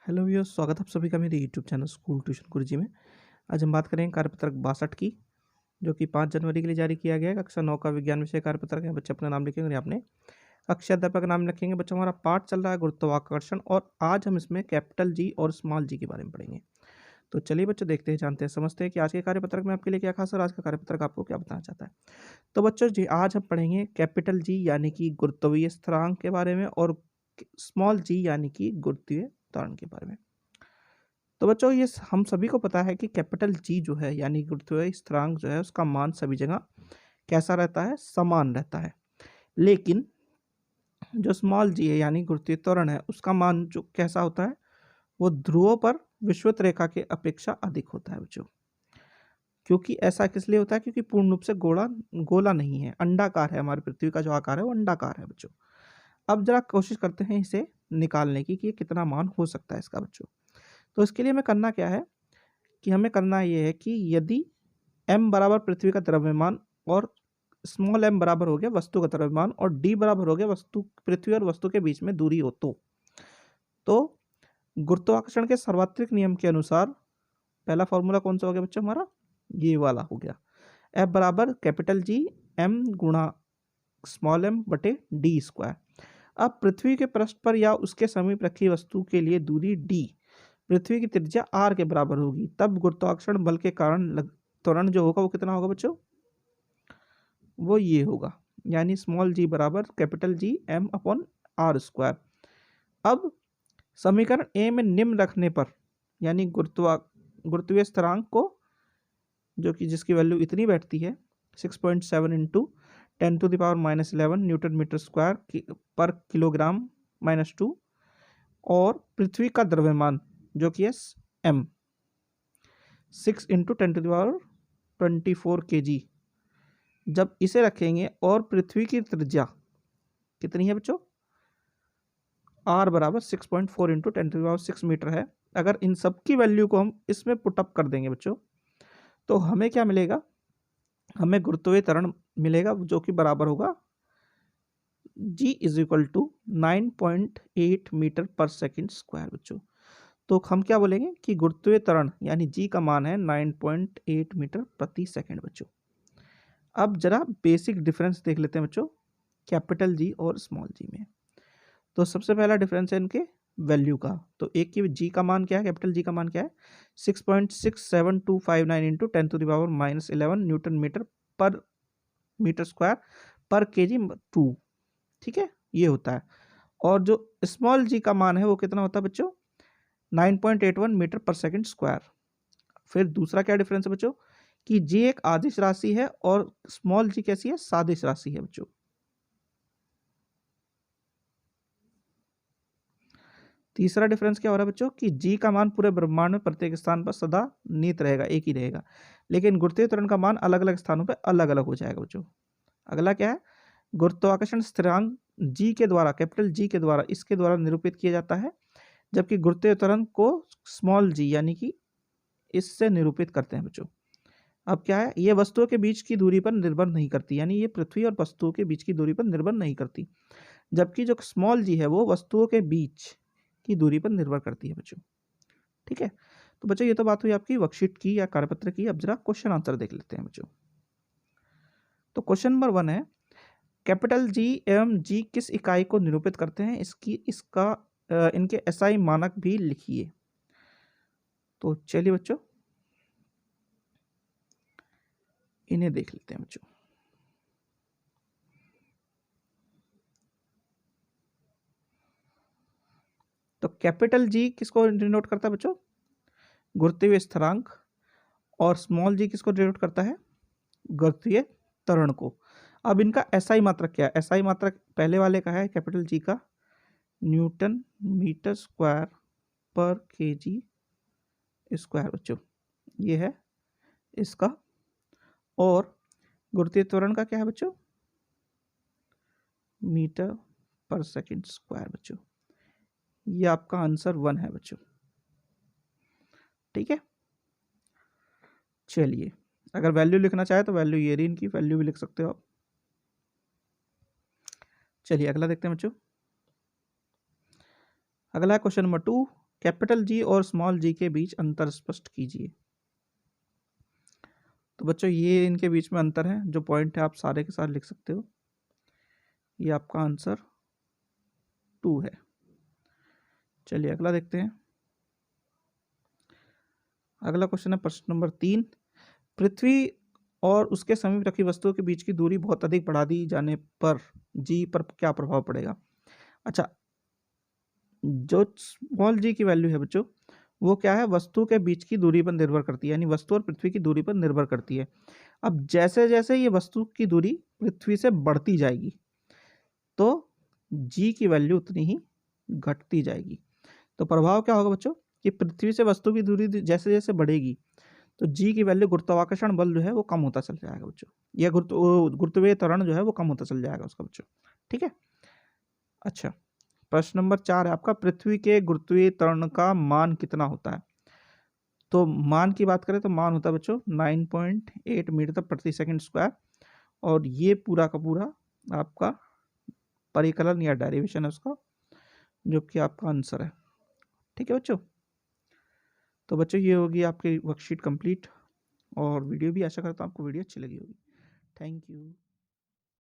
Hello viewers, स्वागत है आप सभी का मेरे यूट्यूब चैनल स्कूल ट्यूशन गुरुजी में। आज हम बात करेंगे कार्यपत्रक 62 की, जो कि 5 जनवरी के लिए जारी किया गया है। कक्षा 9 का विज्ञान विषय कार्यपत्रक है। बच्चे अपना नाम लिखेंगे और यहाँ अपने कक्षा अध्यापक का नाम लिखेंगे। बच्चों, हमारा पाठ चल रहा है गुरुत्वाकर्षण, और आज हम इसमें कैपिटल जी और स्मॉल जी के बारे में पढ़ेंगे। तो चलिए बच्चों, देखते हैं, जानते हैं, समझते हैं कि आज के कार्यपत्रक में आपके लिए क्या खास है और आज का कार्यपत्रक आपको क्या बताना चाहता है। तो बच्चों जी, आज हम पढ़ेंगे कैपिटल जी यानी कि गुरुत्वीय स्थिरांक के बारे में, और स्मॉल जी यानी कि गुरुत्वीय त्वरण के बारे में। तो बच्चों, ये हम सभी को पता है कि कैपिटल जी जो है यानी गुरुत्वीय स्थिरांक जो है, उसका मान सभी जगह कैसा रहता है? समान रहता है। लेकिन जो स्मॉल जी है यानी गुरुत्वीय त्वरण है, उसका मान जो कैसा होता है? वो ध्रुवों पर विषुवत रेखा के अपेक्षा अधिक होता है बच्चों। क्योंकि ऐसा किस लिए होता है? क्योंकि पूर्ण रूप से गोला नहीं है, अंडाकार है। हमारी पृथ्वी का जो आकार है वो अंडाकार है बच्चों। अब जरा कोशिश करते हैं इसे निकालने की कि ये कितना मान हो सकता है इसका बच्चों। तो इसके लिए हमें करना क्या है कि हमें करना ये है कि यदि m बराबर पृथ्वी का द्रव्यमान और स्मॉल m बराबर हो गया वस्तु का द्रव्यमान और d बराबर हो गया वस्तु, पृथ्वी और वस्तु के बीच में दूरी हो, तो गुरुत्वाकर्षण के सार्वत्रिक नियम के अनुसार पहला फॉर्मूला कौन सा हो गया बच्चों? हमारा ये वाला हो गया। F बराबर कैपिटल जी m गुणा स्मॉल m बटे डी स्क्वायर। अब पृथ्वी के पृष्ठ पर या उसके समीप रखी वस्तु के लिए दूरी d पृथ्वी की त्रिज्या r के बराबर होगी, तब गुरुत्वाकर्षण बल के कारण त्वरण जो होगा वो कितना होगा बच्चों? वो ये होगा, यानी स्मॉल जी बराबर capital G m upon R square. अब समीकरण ए में निम्न रखने पर, यानी गुरुत्वीय स्थिरांक को, जो कि जिसकी वैल्यू इतनी बैठती है 6.7 इंटू 10⁻⁻11 न्यूटन मीटर स्क्वायर पर किलोग्राम -2, और पृथ्वी का द्रव्यमान जो कि है m 6 इंटू 10⁻24 kg, जब इसे रखेंगे और पृथ्वी की त्रिज्या कितनी है बच्चों? r बराबर 6.4 इंटू 10⁻6 मीटर है। अगर इन सब की वैल्यू को हम इसमें पुटअप कर देंगे बच्चों, तो हमें क्या मिलेगा? हमें गुरुत्वीय त्वरण मिलेगा जो कि बराबर होगा g is equal to 9.8 metre पर सेकेंड स्क्वायर बच्चों। तो हम क्या बोलेंगे कि गुरुत्वीय त्वरण यानी g का मान है 9.8 मीटर प्रति सेकेंड बच्चों। अब जरा बेसिक डिफरेंस देख लेते हैं बच्चों कैपिटल जी और स्मॉल जी में। तो सबसे पहला डिफरेंस है इनके वैल्यू का। तो एक की जी का मान क्या है? कैपिटल जी का मान क्या है? 6.67259 इंटू 10⁻11 न्यूटन मीटर पर मीटर स्क्वायर पर केजी 2। ठीक है, ये होता है। और जो स्मॉल जी का मान है वो कितना होता है बच्चों? 9.81 मीटर पर सेकेंड स्क्वायर। फिर दूसरा क्या डिफरेंस है बच्चों कि जी एक आदिश राशि है और स्मॉल जी कैसी है? सादिश राशि है बच्चों। तीसरा डिफरेंस क्या हो रहा है बच्चों कि जी का मान पूरे ब्रह्मांड में प्रत्येक स्थान पर सदा नियत रहेगा, एक ही रहेगा, लेकिन गुरुत्वीय त्वरण का मान अलग अलग स्थानों पर अलग अलग हो जाएगा बच्चों। अगला क्या है? गुरुत्वाकर्षण स्थिरांक जी के द्वारा, कैपिटल जी के द्वारा, इसके द्वारा निरूपित किया जाता है, जबकि गुरुत्वीय त्वरण को स्मॉल जी यानी कि इससे निरूपित करते हैं बच्चों। अब क्या है? ये वस्तुओं के बीच की दूरी पर निर्भर नहीं करती, यानी ये पृथ्वी और वस्तुओं के बीच की दूरी पर निर्भर नहीं करती, जबकि जो स्मॉल जी है वो वस्तुओं के बीच की दूरी पर निर्भर करती है बच्चों। ठीक है, तो बच्चों ये तो बात हुई आपकी वर्कशीट की या कार्यपत्र की। अब जरा क्वेश्चन आंसर देख लेते हैं बच्चों। तो क्वेश्चन नंबर 1 है, कैपिटल जी एवं जी किस इकाई को निरूपित करते हैं? इसका इनके एसआई मानक भी लिखिए। तो चलिए बच्चों इन्हें देख लेते हैं बच्चों। तो कैपिटल जी किसको डिनोट करता है बच्चों? गुरुत्वीय स्थिरांक। और स्मॉल जी किसको डिनोट करता है? गुरुत्वीय त्वरण को। अब इनका एसआई मात्रक क्या है? एसआई मात्रक पहले वाले का है कैपिटल जी का न्यूटन मीटर स्क्वायर पर केजी स्क्वायर बच्चों, ये है इसका। और गुरुत्वीय त्वरण का क्या है बच्चों? मीटर पर सेकंड स्क्वायर बच्चों। ये आपका आंसर 1 है बच्चों। ठीक है, चलिए अगर वैल्यू लिखना चाहे तो वैल्यू ये रही, इनकी वैल्यू भी लिख सकते हो आप। चलिए अगला देखते हैं बच्चों। अगला है क्वेश्चन नंबर 2, कैपिटल जी और स्मॉल जी के बीच अंतर स्पष्ट कीजिए। तो बच्चों ये इनके बीच में अंतर है, जो पॉइंट है आप सारे के सारे लिख सकते हो। ये आपका आंसर 2 है। चलिए अगला देखते हैं। अगला क्वेश्चन है प्रश्न नंबर 3। पृथ्वी और उसके समीप रखी वस्तुओं के बीच की दूरी बहुत अधिक बढ़ा दी जाने पर जी पर क्या प्रभाव पड़ेगा। अच्छा, जो स्मॉल जी की वैल्यू है बच्चों, वो क्या है, वस्तु के बीच की दूरी पर निर्भर करती है, यानी वस्तु और पृथ्वी की दूरी पर निर्भर करती है। अब जैसे जैसे ये वस्तु की दूरी पृथ्वी से बढ़ती जाएगी तो जी की वैल्यू उतनी ही घटती जाएगी। तो प्रभाव क्या होगा बच्चों, कि पृथ्वी से वस्तु की दूरी जैसे जैसे बढ़ेगी तो जी की वैल्यू, गुरुत्वाकर्षण बल जो है वो कम होता चल जाएगा बच्चों, या गुरुत्वीय त्वरण जो है वो कम होता चल जाएगा उसका बच्चों। ठीक है। अच्छा, प्रश्न नंबर 4 है आपका, पृथ्वी के गुरुत्वीय त्वरण का मान कितना होता है। तो मान की बात करें तो मान होता है बच्चों 9.8 मीटर प्रति सेकंड स्क्वायर, और ये पूरा का पूरा आपका परिकलन या डेरिवेशन है उसका, जो कि आपका आंसर है। ठीक है बच्चों। तो बच्चों ये होगी आपकी वर्कशीट कंप्लीट, और वीडियो भी आशा करता हूँ आपको वीडियो अच्छी लगी होगी। Thank you.